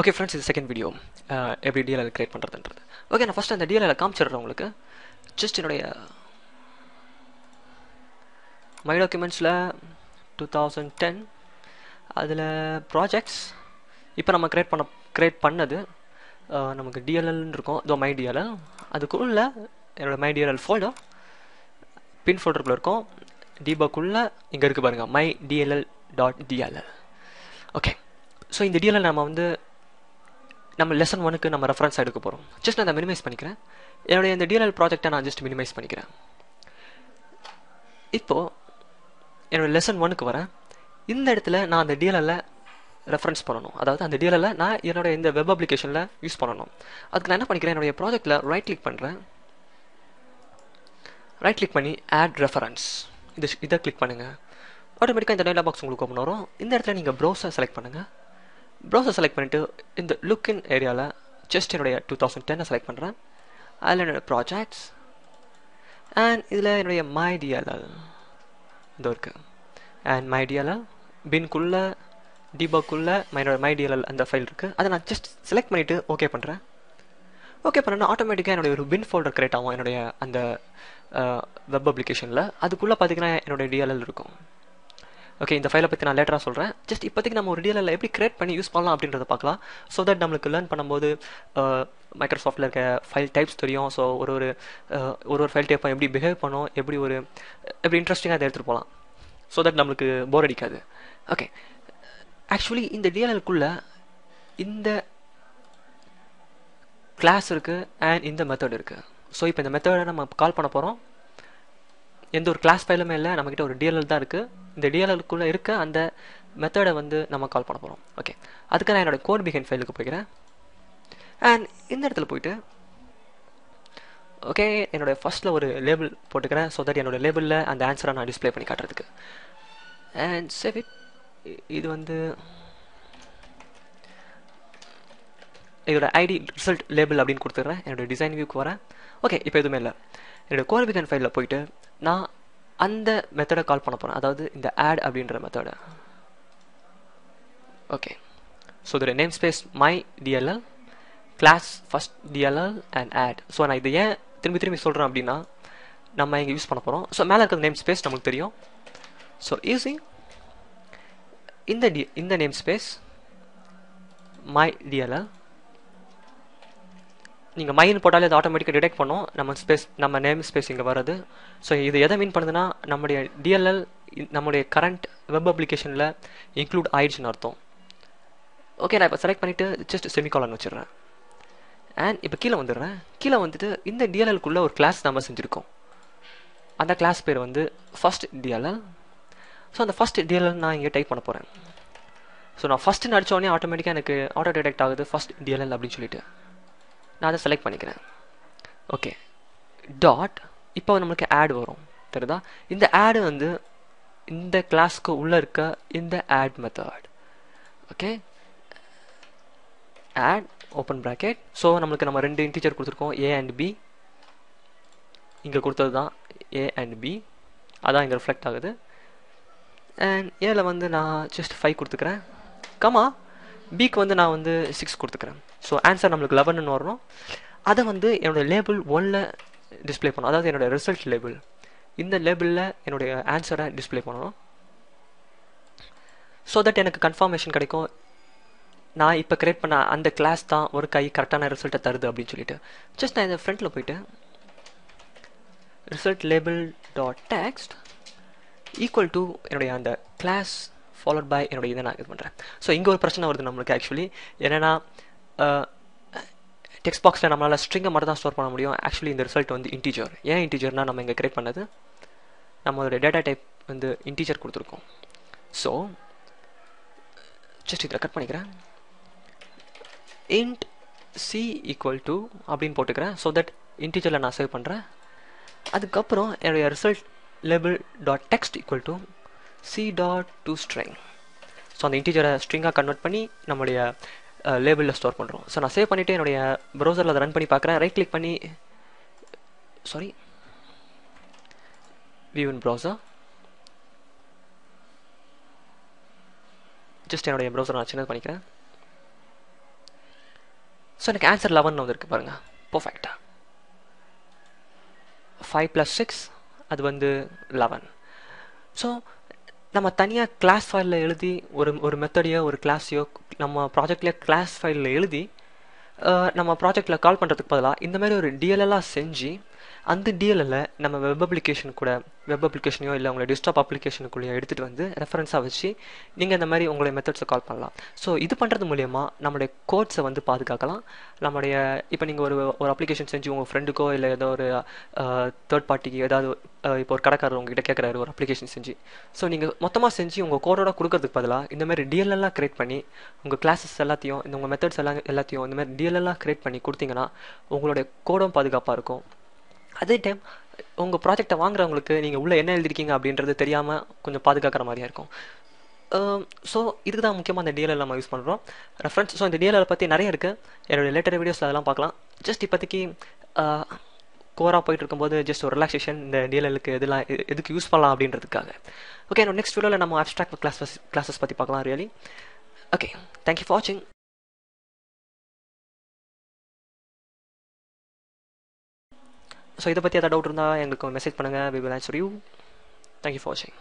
Okay friends, இது second video எப்படி DLL create பண்ணுறதுன்றது. ஓகே, நான் ஃபஸ்ட்டு அந்த டிஎல்எல் காமிச்சிடுறேன் உங்களுக்கு. ஜஸ்ட் என்னுடைய மை டாக்குமெண்ட்ஸில் 2010 அதில் ப்ராஜெக்ட்ஸ் இப்போ நம்ம கிரியேட் பண்ணது நமக்கு டிஎல்எல்னு இருக்கும். இதோ மை டிஎல்எல், அதுக்குள்ளே என்னோடய மை டிஎல்எல் ஃபோல்டர் பின் ஃபோல்டருக்குள்ளே இருக்கும். டீபக்குள்ளே இங்கே இருக்குது பாருங்கள், my DLL .dll. Okay, so இந்த டிஎல்எல் நம்ம லெசன் 1க்கு நம்ம ரெஃபரன்ஸ் எடுக்க போகிறோம். ஜஸ்ட் நான் அதை மினிமைஸ் பண்ணிக்கிறேன். என்னுடைய இந்த டிஎல்எல் ப்ராஜெக்டை நான் ஜஸ்ட் மினிமைஸ் பண்ணிக்கிறேன். இப்போது என்னோடய லெசன் 1க்கு வரேன். இந்த இடத்துல நான் அந்த டிஎல்எல்ல ரெஃபரன்ஸ் பண்ணணும். அதாவது அந்த டிஎல்எல்ல நான் என்னோடய இந்த வெப் அப்ளிகேஷனில் யூஸ் பண்ணணும். அதுக்கு நான் என்ன பண்ணிக்கிறேன், என்னுடைய ப்ராஜெக்டில் ரைட் கிளிக் பண்ணுறேன். ரைட் கிளிக் பண்ணி ஆட் ரெஃபரன்ஸ் இதை கிளிக் பண்ணுங்கள். ஆட்டோமேட்டிக்காக இந்த டயலாக் பாக்ஸ் உங்களுக்கு ஓப்பன் வரும். இந்த இடத்துல நீங்கள் ப்ரௌசர் செலக்ட் பண்ணுங்கள். ப்ரௌசர் செலக்ட் பண்ணிவிட்டு இந்த லுக்கின் ஏரியாவில் ஜஸ்ட் என்னுடைய 2010 செலக்ட் பண்ணுறேன். அதில் என்னோடய ப்ராஜெக்ட்ஸ் அண்ட் இதில் என்னுடைய மை டிஎல்எல் இதோ இருக்குது. அண்ட் மை டிஎல்எல் பின்குள்ளே டீபக்குள்ளே மை டிஎல்எல் அந்த ஃபைல் இருக்குது. அதை நான் ஜஸ்ட் செலக்ட் பண்ணிவிட்டு ஓகே பண்ணுறேன். ஓகே பண்ணேன்னா ஆட்டோமேட்டிக்காக என்னுடைய ஒரு பின் ஃபோல்டர் கிரியேட் ஆகும் என்னுடைய அந்த வெப் அப்ளிகேஷனில். அதுக்குள்ளே பார்த்தீங்கன்னா என்னுடைய டிஎல்எல் இருக்கும். ஓகே, இந்த ஃபைலை பற்றி நான் லேட்டராக சொல்கிறேன். ஜஸ்ட் இப்போதைக்கு நம்ம ஒரு டிஎல்எல் எப்படி கிரியேட் பண்ணி யூஸ் பண்ணலாம் அப்படின்றத பார்க்கலாம். ஸோ தட் நம்மளுக்கு லேர்ன் பண்ணும்போது மைக்ரோசாஃப்ட்டில் இருக்க ஃபைல் டைப்ஸ் தெரியும். ஸோ ஒரு ஃபைல் டைப்பை எப்படி பிஹேவ் பண்ணோம், எப்படி இன்ட்ரெஸ்டிங்காக அதை எடுத்துகிட்டு போகலாம். ஸோ தட் நம்மளுக்கு போர் அடிக்காது. ஓகே, ஆக்சுவலி இந்த டிஎல்எல்குள்ளே இந்த கிளாஸ் இருக்குது அண்ட் இந்த மெத்தட் இருக்குது. ஸோ இப்போ இந்த மெத்தடை நம்ம கால் பண்ண போகிறோம். எந்த ஒரு கிளாஸ் ஃபைலுமே இல்லை, நம்மக்கிட்ட ஒரு டிஎல்எல் தான் இருக்குது. இந்த டிஎல்எல்குள்ளே இருக்க அந்த மெத்தடை நம்ம கால் பண்ண போகிறோம். ஓகே, அதுக்கு நான் என்னோடய கோட் பிஹைண்ட் ஃபைலுக்கு போய்க்கிறேன். அண்ட் இந்த இடத்துல போயிட்டு ஓகே, என்னோடய ஃபஸ்ட்டில் ஒரு லேபிள் போட்டுக்கிறேன். ஸோ தட் என்னோடய லேபிளில் அந்த ஆன்சரை நான் டிஸ்பிளே பண்ணி காட்டுறதுக்கு. And save it. இது இதோட ஐடி ரிசல்ட் லேபிள் அப்படின்னு கொடுத்துட்றேன். என்னோடய டிசைன் வியூக்கு வரேன். ஓகே, இப்போ எதுவுமே இல்லை. என்னோடய கோட் பிஹைண்ட் ஃபைலில் போயிட்டு நான் அந்த மெத்தடை கால் பண்ண போகிறேன். அதாவது இந்த ஆட் அப்படின்ற மெத்தடை. ஓகே, ஸோ இதோட namespace my DLL class first DLL and add. So நான் இதை ஏன் திரும்பி சொல்கிறேன் அப்படின்னா, நம்ம இங்கே யூஸ் பண்ண போகிறோம். ஸோ மேலே இருக்கிற நேம் ஸ்பேஸ் நமக்கு தெரியும். ஸோ ஈஸி இந்த நேம் ஸ்பேஸ் மை டிஎல்எல் நீங்கள் மைன்னு போட்டாலே அது ஆட்டோமேட்டிக்காக டிடெக்ட் பண்ணும் நம்ம நேம் ஸ்பேஸ் இங்கே வர்றது. ஸோ இது எதை மீன் பண்ணுதுன்னா, நம்முடைய டிஎல்எல் நம்முடைய கரண்ட் வெப் அப்ளிகேஷனில் இன்க்ளூட் ஆயிடுச்சுன்னு அர்த்தம். ஓகே, நான் இப்போ செலக்ட் பண்ணிவிட்டு ஜஸ்ட் செமிகாலன் வச்சிடுறேன். அண்ட் இப்போ கீழே வந்துடுறேன். கீழே வந்துட்டு இந்த டிஎல்எல்குள்ளே ஒரு கிளாஸ் நம்ம செஞ்சுருக்கோம். அந்த கிளாஸ் பேர் ஃபஸ்ட் டிஎல்எல். ஸோ அந்த ஃபஸ்ட் டிஎல்எல் நான் இங்கே டைப் பண்ண போகிறேன். ஸோ நான் ஃபஸ்ட்டுன்னு அடித்தோடனே ஆட்டோமேட்டிக்காக எனக்கு ஆட்டோ டிடெக்ட் ஆகுது ஃபஸ்ட் டிஎல்எல் அப்படின்னு சொல்லிட்டு. நான் அதை செலக்ட் பண்ணிக்கிறேன். Okay, dot. இப்போ நம்மளுக்கு ஆட் வரும், தெரியுதா? இந்த ஆடு இந்த கிளாஸ்க்கு உள்ளே இருக்க இந்த add method. Okay, add open bracket. So நம்மளுக்கு நம்ம 2 இன்டீஜர் கொடுத்துருக்கோம், ஏ அண்ட் பி. இங்கே கொடுத்தது தான் ஏ அண்ட் பி, அதான் இங்கே ரிஃப்ளெக்ட் ஆகுது. அண்ட் ஏல நான் ஜஸ்ட் 5 கொடுத்துக்கிறேன். கமா பிக்கு நான் 6 கொடுத்துக்கிறேன். ஸோ ஆன்சர் நம்மளுக்கு 11ன்னு வரணும். அதை என்னோடய லேபிள் 1ல் டிஸ்பிளே பண்ணணும். அதாவது என்னோடய ரிசல்ட் லேபிள், இந்த லேபிளில் என்னுடைய ஆன்சரை டிஸ்பிளே பண்ணணும். ஸோ தட் எனக்கு கன்ஃபர்மேஷன் கிடைக்கும், நான் இப்போ கிரியேட் பண்ண அந்த கிளாஸ் தான் ஒரு கரெக்டான ரிசல்ட்டை தருது அப்படின்னு சொல்லிட்டு. ஜஸ்ட் நான் இந்த ஃப்ரண்ட்டில் போயிட்டு result label dot text equal to என்னுடைய அந்த கிளாஸ் ஃபாலோட் பை என்னுடைய இதை நான் இது பண்ணுறேன். ஸோ இங்கே ஒரு பிரச்சனை வருது நம்மளுக்கு. ஆக்சுவலி என்னென்னா, டெக்ஸ்ட் பாக்ஸில் நம்மளால் ஸ்ட்ரிங்கை மட்டும் தான் ஸ்டோர் பண்ண முடியும். ஆக்சுவலி இந்த ரிசல்ட் இன்டீஜர். ஏன் இன்டீஜர்னால், நம்ம இங்கே கிரியேட் பண்ணது நம்மளோட டேட்டா டைப் இன்டீஜர் கொடுத்துருக்கோம். ஸோ ஜஸ்ட் இதில் கட் பண்ணிக்கிறேன். இன்ட் சி ஈக்குவல் டு அப்படின்னு போட்டுக்கிறேன். ஸோ தட் இன்டீஜரில் நான் சேவ் பண்ணுறேன். அதுக்கப்புறம் என்னுடைய result label dot text equal to C dot to string. So அந்த இன்டீஜரை ஸ்ட்ரிங்காக கன்வெர்ட் பண்ணி நம்முடைய லேபிளில் ஸ்டோர் பண்ணுறோம். ஸோ நான் சேவ் பண்ணிவிட்டு என்னுடைய ப்ரௌசரில் அதை ரன் பண்ணி பார்க்குறேன். ரைட் கிளிக் பண்ணி வியூ இன் ப்ரௌசர். ஜஸ்ட் என்னுடைய ப்ரௌசர் நான் சின்னது பண்ணிக்கிறேன். எனக்கு ஆன்சர் 11 வந்துருக்கு பாருங்கள். பர்ஃபெக்டாக 5 + 6 அது வந்து 11. ஸோ நம்ம தனியாக கிளாஸ் ஃபைலில் எழுதி ஒரு மெத்தடையோ ஒரு கிளாஸையோ நம்ம ப்ராஜெக்ட்லேயே கிளாஸ் ஃபைலில் எழுதி நம்ம ப்ராஜெக்டில் கால் பண்ணுறதுக்கு பதிலாக இந்த மாதிரி ஒரு டிஎல்எல்லாக செஞ்சு அந்த டிஎல்எல்ல நம்ம வெப் அப்ளிகேஷனையோ இல்லை உங்களை டெஸ்க்டாப் அப்ளிகேஷனுக்குள்ளேயோ எடுத்துகிட்டு வந்து ரெஃபரன்ஸாக வச்சு நீங்கள் இந்த மாதிரி உங்களுடைய மெத்தட்ஸை கால் பண்ணலாம். ஸோ இது பண்ணுறது மூலயமா நம்மளுடைய கோட்ஸை வந்து பாதுகாக்கலாம். நம்முடைய இப்போ நீங்கள் ஒரு அப்ளிகேஷன் செஞ்சு உங்கள் ஃப்ரெண்டுக்கோ இல்லை ஏதோ ஒரு தேர்ட் பார்ட்டிக்கு ஏதாவது இப்போ ஒரு கடைக்காரர் உங்ககிட்ட கேட்குறாரு ஒரு அப்ளிகேஷன் செஞ்சு, ஸோ நீங்கள் மொத்தமாக செஞ்சு உங்கள் கோடோட கொடுக்கறதுக்கு பதிலாக இந்த மாதிரி டிஎல்எல்லாம் கிரியேட் பண்ணி உங்கள் கிளாஸஸ் எல்லாத்தையும் உங்கள் மெத்தட்ஸ் எல்லாத்தையும் இந்த மாதிரி டிஎல்எல்லாம் கிரியேட் பண்ணி கொடுத்தீங்கன்னா உங்களுடைய கோடும் பாதுகாப்பாக இருக்கும். அதே டைம் உங்கள் ப்ராஜெக்டை வாங்குறவங்களுக்கு நீங்கள் உள்ளே என்ன எழுதிருக்கீங்க அப்படின்றது தெரியாமல் கொஞ்சம் பாதுகாக்கிற மாதிரியா இருக்கும். ஸோ இதுக்கு தான் முக்கியமாக அந்த டிஎல்எல் நம்ம யூஸ் பண்ணுறோம் ரெஃபரன்ஸ். ஸோ இந்த டிஎல்எல் பற்றி நிறைய இருக்குது, என்னுடைய லேட்டர் வீடியோஸில் அதெல்லாம் பார்க்கலாம். ஜஸ்ட் இப்போதைக்கு கோராக போயிட்டு இருக்கும்போது ஜஸ்ட் ஒரு ரிலாக்ஸேஷன் இந்த டிஎல்எலுக்கு எதுக்கு யூஸ் பண்ணலாம் அப்படின்றதுக்காக. ஓகே, என்னோட நெக்ஸ்ட் வீடியோவில் நம்ம அப்ஸ்ட்ராக்ட் கிளாஸஸ் பற்றி பார்க்கலாம் ரியலி. ஓகே, தேங்க்யூ ஃபார் வாட்சிங். ஸோ இதை பற்றி ஏதாவது டவுட் இருந்தால் எங்களுக்கு மெசேஜ் பண்ணுங்கள். We will answer you. Thank you for வாட்சிங்.